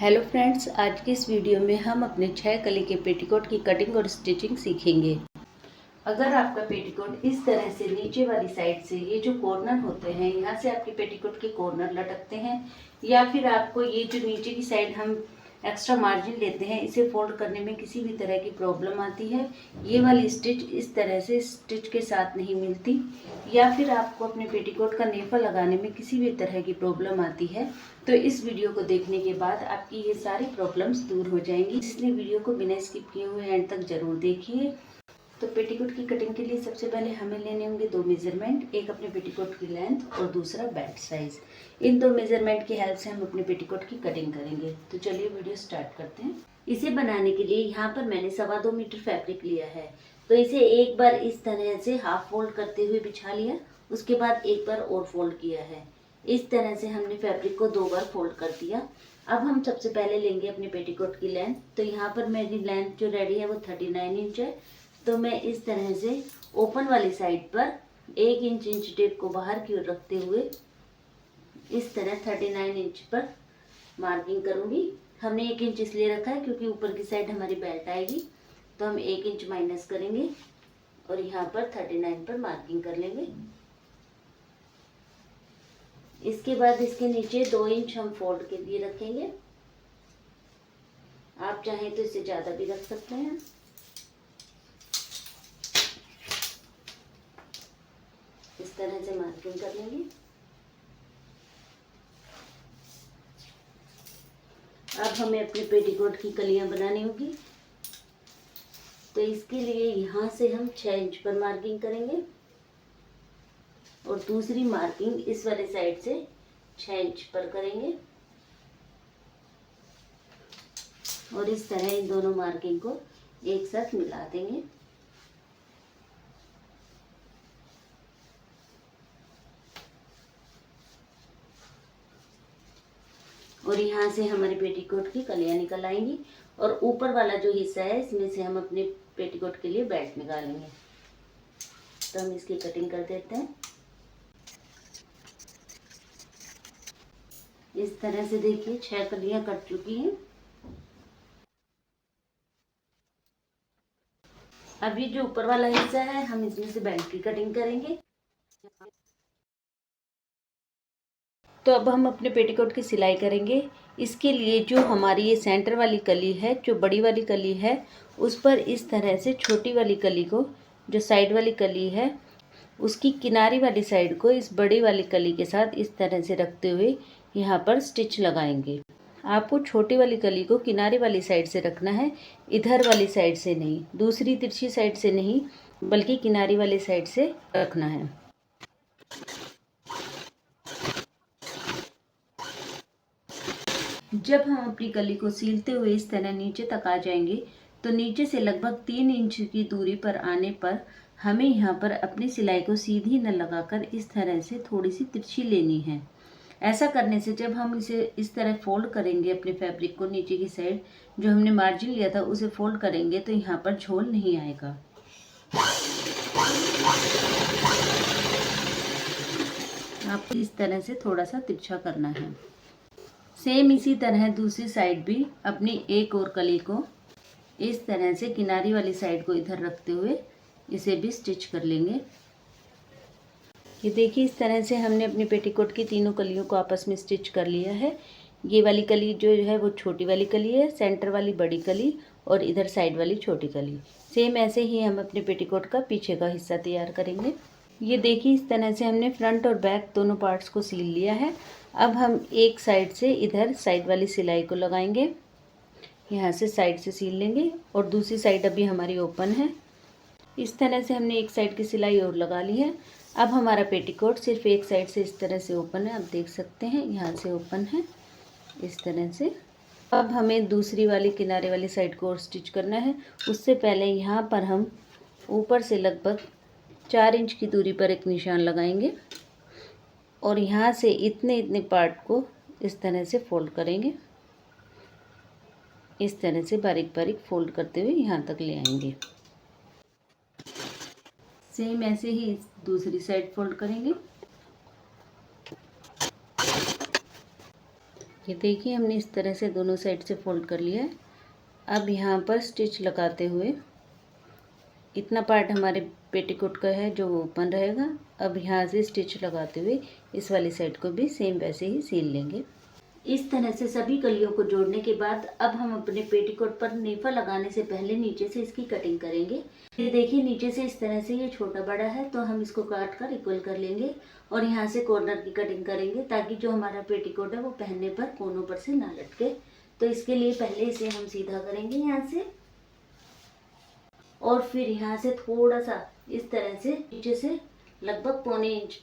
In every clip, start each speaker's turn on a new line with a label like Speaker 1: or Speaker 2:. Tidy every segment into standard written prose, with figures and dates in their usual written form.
Speaker 1: Hello friends, आज की इस वीडियो में हम अपने 6 कली के पेटीकोट की कटिंग और स्टिचिंग सीखेंगे। अगर आपका पेटीकोट इस तरह से नीचे वाली साइड से ये जो कॉर्नर होते हैं यहाँ से आपके पेटीकोट के कॉर्नर लटकते हैं, या फिर आपको ये जो नीचे की साइड हम एक्स्ट्रा मार्जिन लेते हैं इसे फोल्ड करने में किसी भी तरह की प्रॉब्लम आती है, ये वाली स्टिच इस तरह से स्टिच के साथ नहीं मिलती, या फिर आपको अपने पेटीकोट का नेफा लगाने में किसी भी तरह की प्रॉब्लम आती है, तो इस वीडियो को देखने के बाद आपकी ये सारी प्रॉब्लम्स दूर हो जाएंगी। इसलिए वीडियो को बिना स्किप किए हुए एंड तक जरूर देखिए। तो पेटीकोट की कटिंग के लिए सबसे पहले हमें लेने होंगे 2 मेजरमेंट, एक अपने पेटीकोट की लेंथ और दूसरा बेल्ट साइज। इन 2 मेजरमेंट की हेल्प से हम अपने पेटीकोट की कटिंग करेंगे। तो चलिए वीडियो स्टार्ट करते हैं। इसे बनाने के लिए यहाँ पर मैंने 2.25 मीटर फैब्रिक लिया है, तो इसे एक बार इस तरह से हाफ फोल्ड करते हुए बिछा लिया, उसके बाद एक बार और फोल्ड किया है। इस तरह से हमने फैब्रिक को 2 बार फोल्ड कर दिया। अब हम सबसे पहले लेंगे अपने पेटीकोट की लेंथ। तो यहाँ पर मेरी लेंथ जो रेडी है वो 39 इंच है, तो मैं इस तरह से ओपन वाली साइड पर 1 इंच टेप को बाहर की ओर रखते हुए इस तरह 39 इंच पर मार्किंग करूंगी। हमने 1 इंच इसलिए रखा है क्योंकि ऊपर की साइड हमारी बेल्ट आएगी, तो हम 1 इंच माइनस करेंगे और यहाँ पर 39 पर मार्किंग कर लेंगे। इसके बाद इसके नीचे 2 इंच हम फोल्ड के लिए रखेंगे। आप चाहें तो इससे ज़्यादा भी रख सकते हैं। इस तरह से मार्किंग कर लेंगे। अब हमें अपने पेटीकोट की कलियां बनानी होगी, तो इसके लिए यहाँ से हम 6 इंच पर मार्किंग करेंगे और दूसरी मार्किंग इस वाले साइड से 6 इंच पर करेंगे और इस तरह इन दोनों मार्किंग को एक साथ मिला देंगे। और यहाँ से हमारे पेटीकोट की कलियां निकल आएंगी और ऊपर वाला जो हिस्सा है इसमें से हम अपने पेटीकोट के लिए बेल्ट निकालेंगे। तो हम इसकी कटिंग कर देते हैं। इस तरह से देखिए 6 कलियां कट चुकी हैं। अब ये जो ऊपर वाला हिस्सा है हम इसमें से बेल्ट की कटिंग करेंगे। तो अब हम अपने पेटीकोट की सिलाई करेंगे। इसके लिए जो हमारी ये सेंटर वाली कली है, जो बड़ी वाली कली है, उस पर इस तरह से छोटी वाली कली को, जो साइड वाली कली है उसकी किनारी वाली साइड को इस बड़ी वाली कली के साथ इस तरह से रखते हुए यहाँ पर स्टिच लगाएंगे। आपको छोटी वाली कली को किनारी वाली साइड से रखना है, इधर वाली साइड से नहीं, दूसरी तिरछी साइड से नहीं, बल्कि किनारी वाली साइड से रखना है। जब हम अपनी कली को सीलते हुए इस तरह नीचे तक आ जाएंगे, तो नीचे से लगभग 3 इंच की दूरी पर आने पर हमें यहाँ पर अपनी सिलाई को सीधी न लगाकर इस तरह से थोड़ी सी तिरछी लेनी है। ऐसा करने से जब हम इसे इस तरह फोल्ड करेंगे, अपने फैब्रिक को नीचे की साइड जो हमने मार्जिन लिया था उसे फोल्ड करेंगे, तो यहाँ पर झोल नहीं आएगा। आपको इस तरह से थोड़ा सा तिरछा करना है। सेम इसी तरह दूसरी साइड भी अपनी एक और कली को इस तरह से किनारी वाली साइड को इधर रखते हुए इसे भी स्टिच कर लेंगे। ये देखिए इस तरह से हमने अपनी पेटीकोट की तीनों कलियों को आपस में स्टिच कर लिया है। ये वाली कली जो है वो छोटी वाली कली है, सेंटर वाली बड़ी कली और इधर साइड वाली छोटी कली। सेम ऐसे ही हम अपने पेटीकोट का पीछे का हिस्सा तैयार करेंगे। ये देखिए इस तरह से हमने फ्रंट और बैक दोनों पार्ट्स को सील लिया है। अब हम एक साइड से इधर साइड वाली सिलाई को लगाएंगे, यहाँ से साइड से सील लेंगे और दूसरी साइड अभी हमारी ओपन है। इस तरह से हमने एक साइड की सिलाई और लगा ली है। अब हमारा पेटीकोट सिर्फ एक साइड से इस तरह से ओपन है, आप देख सकते हैं यहाँ से ओपन है इस तरह से। अब हमें दूसरी वाली किनारे वाली साइड को और स्टिच करना है। उससे पहले यहाँ पर हम ऊपर से लगभग 4 इंच की दूरी पर एक निशान लगाएंगे और यहाँ से इतने पार्ट को इस तरह से फोल्ड करेंगे। इस तरह से बारीक बारीक फोल्ड करते हुए यहाँ तक ले आएंगे। सेम ऐसे ही दूसरी साइड फोल्ड करेंगे। ये देखिए हमने इस तरह से दोनों साइड से फोल्ड कर लिया है। अब यहाँ पर स्टिच लगाते हुए इतना पार्ट हमारे पेटीकोट का है जो ओपन रहेगा। अब यहाँ से स्टिच लगाते हुए इस वाली साइड को भी सेम वैसे ही सील लेंगे। इस तरह से सभी कलियों को जोड़ने के बाद अब हम अपने पेटीकोट पर नेफा लगाने से पहले नीचे से इसकी कटिंग करेंगे। ये देखिए नीचे से इस तरह से ये छोटा बड़ा है तो हम इसको काट कर इक्वल कर लेंगे और यहाँ से कॉर्नर की कटिंग करेंगे ताकि जो हमारा पेटीकोट है वो पहनने पर कोनों पर से ना लटके। तो इसके लिए पहले इसे हम सीधा करेंगे यहाँ से और फिर यहाँ से थोड़ा सा इस तरह से नीचे से लगभग 1.25 इंच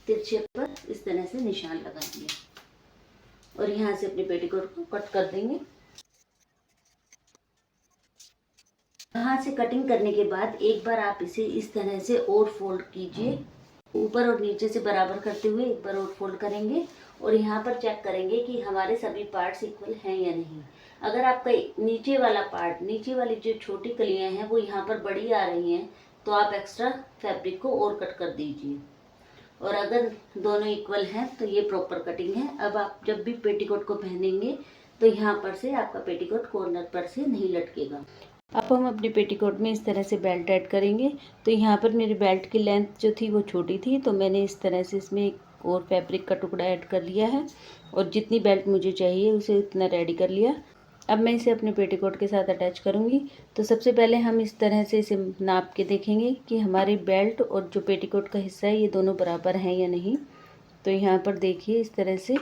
Speaker 1: तिरछे पर इस तरह से निशान लगाएंगे और यहाँ से अपने पेटीकोट को कट कर देंगे। यहाँ से कटिंग करने के बाद एक बार आप इसे इस तरह से और फोल्ड कीजिए, ऊपर और नीचे से बराबर करते हुए एक बार और फोल्ड करेंगे और यहाँ पर चेक करेंगे कि हमारे सभी पार्ट्स इक्वल हैं या नहीं। अगर आपका नीचे वाला पार्ट, नीचे वाली जो छोटी कलियाँ हैं वो यहाँ पर बड़ी आ रही हैं तो आप एक्स्ट्रा फैब्रिक को और कट कर दीजिए और अगर दोनों इक्वल हैं तो ये प्रॉपर कटिंग है। अब आप जब भी पेटीकोट को पहनेंगे तो यहाँ पर से आपका पेटीकोट कॉर्नर पर से नहीं लटकेगा। अब हम अपने पेटीकोट में इस तरह से बेल्ट ऐड करेंगे। तो यहाँ पर मेरी बेल्ट की लेंथ जो थी वो छोटी थी तो मैंने इस तरह से इसमें एक और फैब्रिक का टुकड़ा ऐड कर लिया है और जितनी बेल्ट मुझे चाहिए उसे उतना रेडी कर लिया। अब मैं इसे अपने पेटीकोट के साथ अटैच करूँगी। तो सबसे पहले हम इस तरह से इसे नाप के देखेंगे कि हमारी बेल्ट और जो पेटीकोट का हिस्सा है ये दोनों बराबर हैं या नहीं। तो यहाँ पर देखिए इस तरह से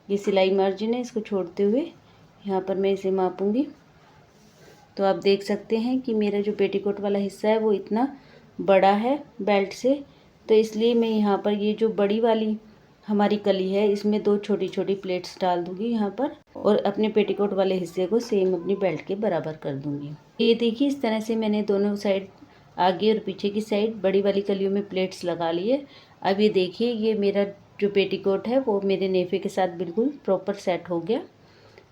Speaker 1: ये सिलाई मार्जिन है, इसको छोड़ते हुए यहाँ पर मैं इसे मापूँगी। तो आप देख सकते हैं कि मेरा जो पेटीकोट वाला हिस्सा है वो इतना बड़ा है बेल्ट से, तो इसलिए मैं यहाँ पर ये जो बड़ी वाली हमारी कली है इसमें 2 छोटी छोटी प्लेट्स डाल दूँगी यहाँ पर और अपने पेटीकोट वाले हिस्से को सेम अपनी बेल्ट के बराबर कर दूँगी। ये देखिए इस तरह से मैंने दोनों साइड, आगे और पीछे की साइड बड़ी वाली कलियों में प्लेट्स लगा लिए। अब ये देखिए ये मेरा जो पेटीकोट है वो मेरे नेफे के साथ बिल्कुल प्रॉपर सेट हो गया।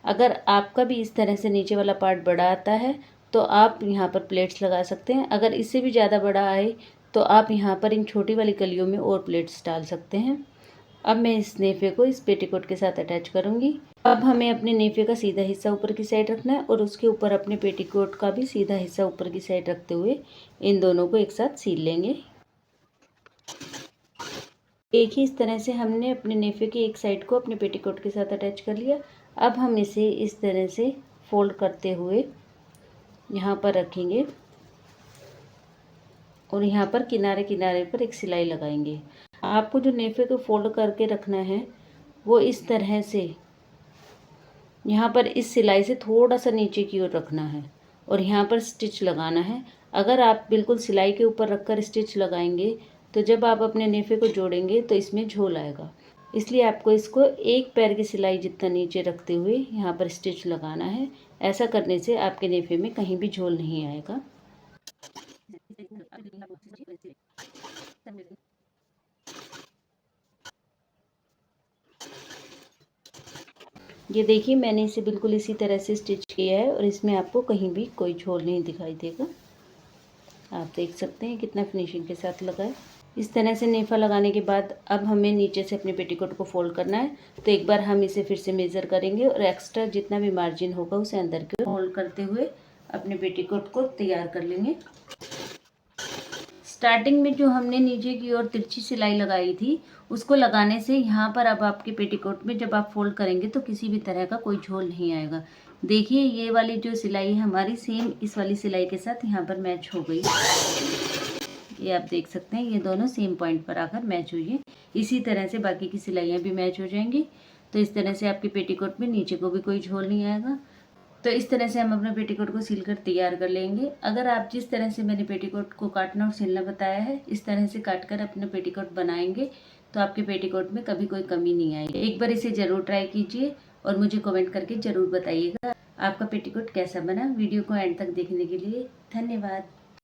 Speaker 1: अगर आपका भी इस तरह से नीचे वाला पार्ट बड़ा आता है तो आप यहाँ पर प्लेट्स लगा सकते हैं। अगर इससे भी ज़्यादा बड़ा आए तो आप यहाँ पर इन छोटी वाली कलियों में और प्लेट्स डाल सकते हैं। अब मैं इस नेफे को इस पेटीकोट के साथ अटैच करूँगी। अब हमें अपने नेफे का सीधा हिस्सा ऊपर की साइड रखना है और उसके ऊपर अपने पेटीकोट का भी सीधा हिस्सा ऊपर की साइड रखते हुए इन दोनों को एक साथ सील लेंगे। एक ही इस तरह से हमने अपने नेफे की एक साइड को अपने पेटीकोट के साथ अटैच कर लिया। अब हम इसे इस तरह से फोल्ड करते हुए यहाँ पर रखेंगे और यहाँ पर किनारे किनारे पर एक सिलाई लगाएंगे। आपको जो नेफे को फोल्ड करके रखना है वो इस तरह से यहाँ पर इस सिलाई से थोड़ा सा नीचे की ओर रखना है और यहाँ पर स्टिच लगाना है। अगर आप बिल्कुल सिलाई के ऊपर रखकर स्टिच लगाएंगे तो जब आप अपने नेफे को जोड़ेंगे तो इसमें झोल आएगा, इसलिए आपको इसको एक पैर की सिलाई जितना नीचे रखते हुए यहाँ पर स्टिच लगाना है। ऐसा करने से आपके नेफे में कहीं भी झोल नहीं आएगा। ये देखिए मैंने इसे बिल्कुल इसी तरह से स्टिच किया है और इसमें आपको कहीं भी कोई झोल नहीं दिखाई देगा। आप देख सकते हैं कितना फिनिशिंग के साथ लगा है। इस तरह से नेफा लगाने के बाद अब हमें नीचे से अपने पेटीकोट को फोल्ड करना है। तो एक बार हम इसे फिर से मेज़र करेंगे और एक्स्ट्रा जितना भी मार्जिन होगा उसे अंदर की ओर फोल्ड करते हुए अपने पेटीकोट को तैयार कर लेंगे। स्टार्टिंग में जो हमने नीचे की ओर तिरछी सिलाई लगाई थी उसको लगाने से यहाँ पर अब आपके पेटीकोट में जब आप फोल्ड करेंगे तो किसी भी तरह का कोई झोल नहीं आएगा। देखिए ये वाली जो सिलाई है हमारी सेम इस वाली सिलाई के साथ यहाँ पर मैच हो गई। ये आप देख सकते हैं ये दोनों सेम पॉइंट पर आकर मैच हुई है। इसी तरह से बाकी की सिलाइयाँ भी मैच हो जाएंगी। तो इस तरह से आपके पेटीकोट में नीचे को भी कोई झोल नहीं आएगा। तो इस तरह से हम अपने पेटीकोट को सिल कर तैयार कर लेंगे। अगर आप जिस तरह से मैंने पेटीकोट को काटना और सिलना बताया है इस तरह से काट कर अपना पेटीकोट बनाएंगे तो आपके पेटीकोट में कभी कोई कमी नहीं आएगी। एक बार इसे ज़रूर ट्राई कीजिए और मुझे कमेंट करके ज़रूर बताइएगा आपका पेटीकोट कैसा बना। वीडियो को एंड तक देखने के लिए धन्यवाद।